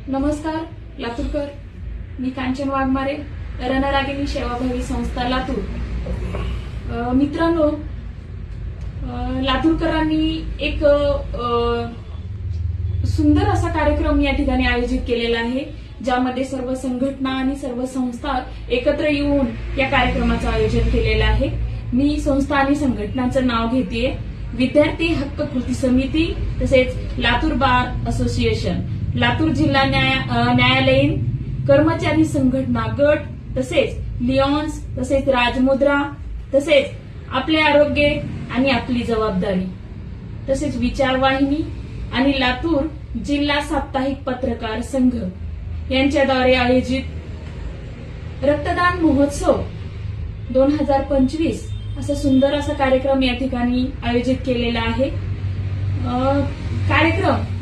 नमस्कार लातूरकर, मी कांचन वाघमारे, रणरागिणी सेवाभावी संस्था लातूर। मित्रांनो, लातूरकरांनी एक सुंदर असा कार्यक्रम या ठिकाणी आयोजित केलेला आहे, ज्यामध्ये सर्व संघटना आणि सर्व संस्था एकत्र येऊन या कार्यक्रमाचं आयोजन केलेलं आहे। मी संस्था आणि संघटनांचं नाव घेतेय, विद्यार्थी हक्क कृती समिती, तसेच लातूर बार असोसिएशन, लातूर जिल्हा न्यायालयीन कर्मचारी संघटना गट, तसेच लिओन्स, तसेच राजमुद्रा, तसेच आपले आरोग्य आणि आपली जबाबदारी, तसेच विचारवाहिनी आणि लातूर जिल्हा साप्ताहिक पत्रकार संघ यांच्याद्वारे आयोजित रक्तदान महोत्सव 2025 असा सुंदर असा कार्यक्रम या ठिकाणी आयोजित केलेला आहे। कार्यक्रम